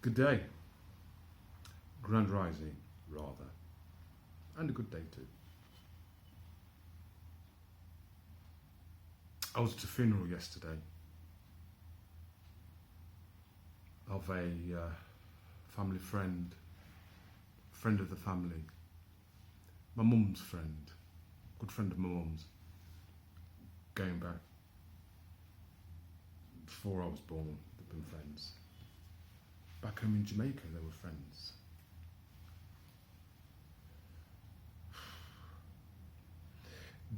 Good day. Grand rising, rather. And a good day too. I was at a funeral yesterday of a family friend of the family, my mum's friend, good friend of my mum's, going back before I was born. They've been friends. Back home in Jamaica, they were friends.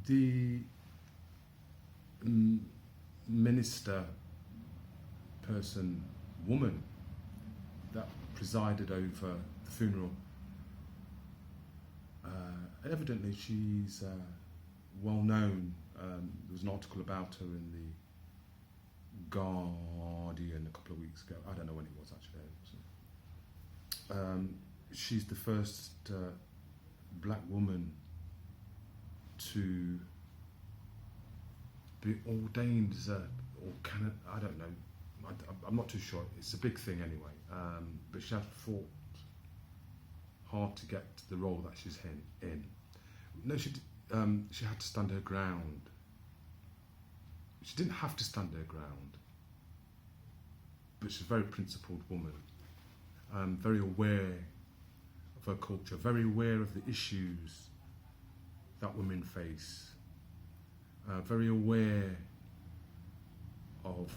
The minister, woman that presided over the funeral, evidently she's well known. There was an article about her in the Guardian a couple of weeks ago. I don't know when it was actually. She's the first black woman to be ordained as I don't know. I'm not too sure. It's a big thing anyway. But she had fought hard to get the role that she's in. No, she had to stand her ground. She didn't have to stand her ground, but she's a very principled woman, very aware of her culture, very aware of the issues that women face, very aware of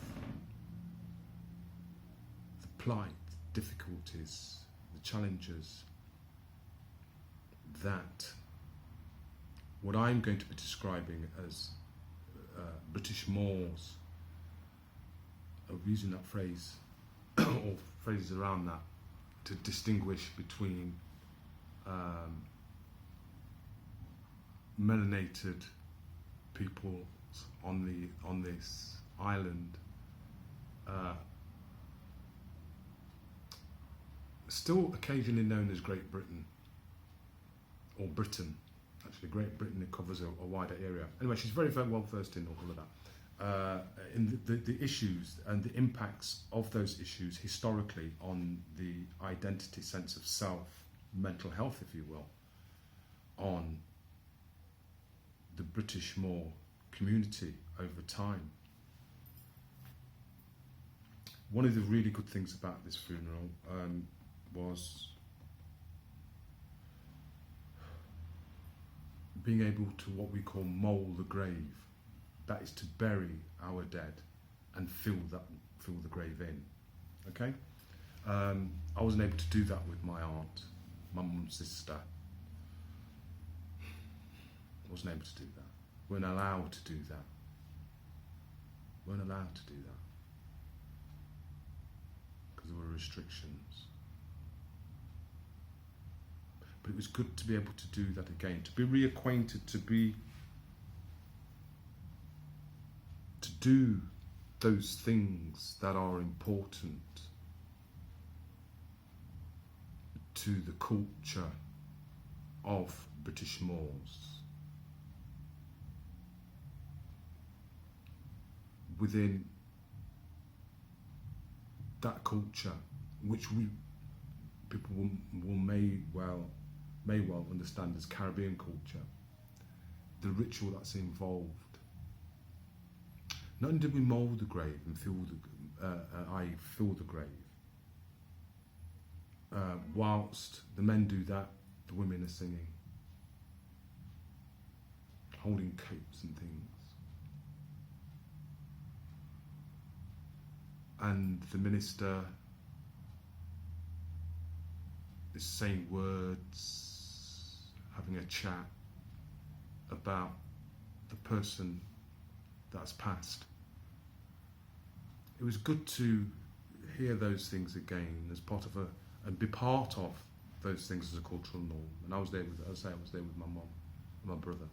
the plight, difficulties, the challenges that what I'm going to be describing as British Moors, of using that phrase or phrases around that to distinguish between melanated peoples on this island, still occasionally known as Great Britain, or Britain. Actually, Great Britain, it covers a wider area. Anyway, she's very, very well versed in all of that, in the issues and the impacts of those issues historically on the identity, sense of self, mental health, if you will, on the British Moor community over time. One of the really good things about this funeral was being able to what we call mole the grave. That is to bury our dead and fill the grave in. Okay, I wasn't able to do that with my aunt, my mum's sister. I wasn't able to do that. Weren't allowed to do that. Weren't allowed to do that because there were restrictions. But it was good to be able to do that again, to be reacquainted, to do those things that are important to the culture of British Moors. Within that culture, which people may well understand as Caribbean culture, the ritual that's involved. Not only did we mould the grave and fill the grave, whilst the men do that, the women are singing, holding copes and things. And the minister is saying words, having a chat about the person that's passed. It was good to hear those things again as part of and be part of those things as a cultural norm. And I was there with my mum and my brother.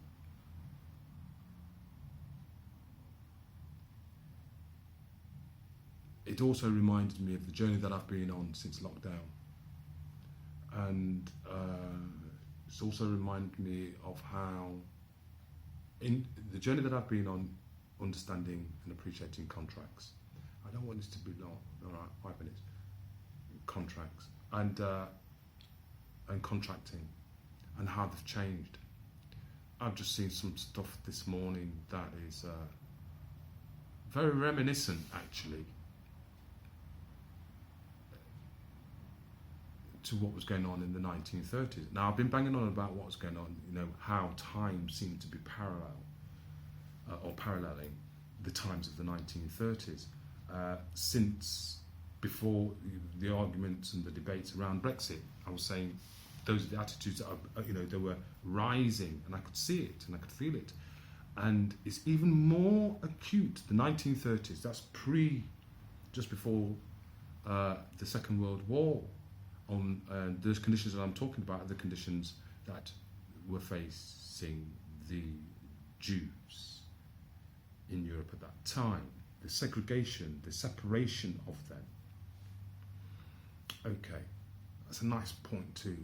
It also reminded me of the journey that I've been on since lockdown. And it's also reminded me of how, in the journey that I've been on, understanding and appreciating contracts. I don't want this to be long, all right, 5 minutes. contracts and contracting and how they've changed. I've just seen some stuff this morning that is very reminiscent, actually, to what was going on in the 1930s. Now, I've been banging on about what was going on, how time seemed to be parallel or paralleling the times of the 1930s since before the arguments and the debates around Brexit. I was saying those are the attitudes that they were rising, and I could see it and I could feel it. And it's even more acute, the 1930s, that's just before the Second World War. On those conditions that I'm talking about are the conditions that were facing the Jews in Europe at that time. The segregation, the separation of them. Okay, that's a nice point to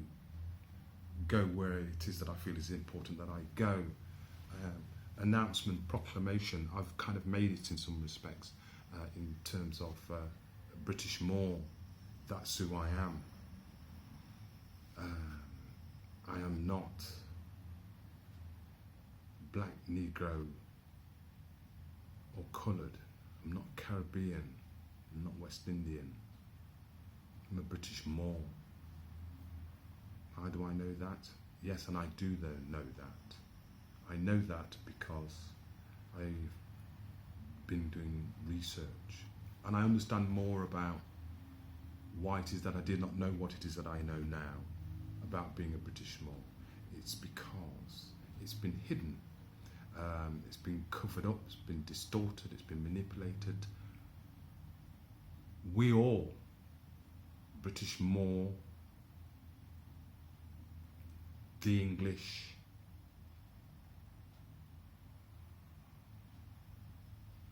go where it is that I feel is important that I go. Announcement, proclamation, I've kind of made it in some respects in terms of British more. That's who I am. I am not black, Negro or coloured. I'm not Caribbean. I'm not West Indian. I'm a British Moor. How do I know that? Yes, and I do know that. I know that because I've been doing research and I understand more about why it is that I did not know what it is that I know now about being a British Moor. It's because it's been hidden, it's been covered up, it's been distorted, it's been manipulated. We all, British Moor, the English,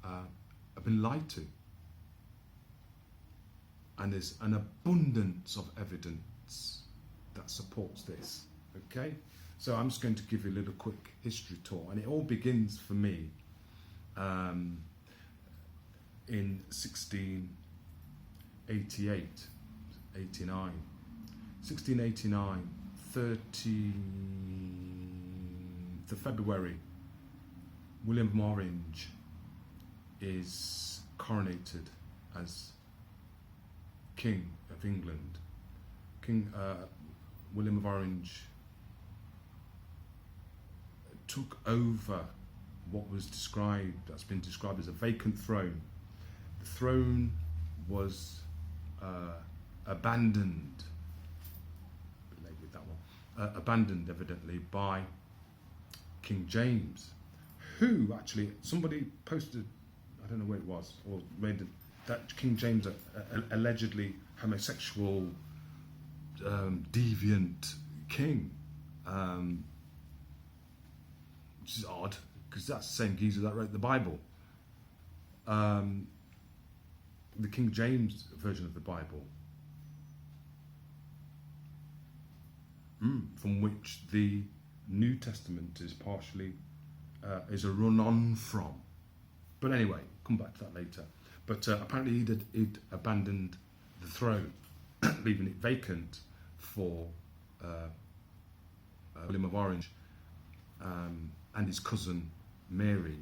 have been lied to. And there's an abundance of evidence that supports this. Okay? So I'm just going to give you a little quick history tour. And it all begins for me in 1688, 89. 1689, 13th of February, William of Orange is coronated as King of England. King William of Orange took over what was that's been described as a vacant throne. The throne was abandoned, with that one, abandoned evidently by King James, who actually, somebody posted, I don't know where it was, or made it, that King James allegedly homosexual, deviant king, which is odd because that's the same geezer that wrote the Bible. The King James version of the Bible, from which the New Testament is partially is a run-on from. But anyway, come back to that later. But apparently he'd abandoned the throne, leaving it vacant for William of Orange and his cousin Mary,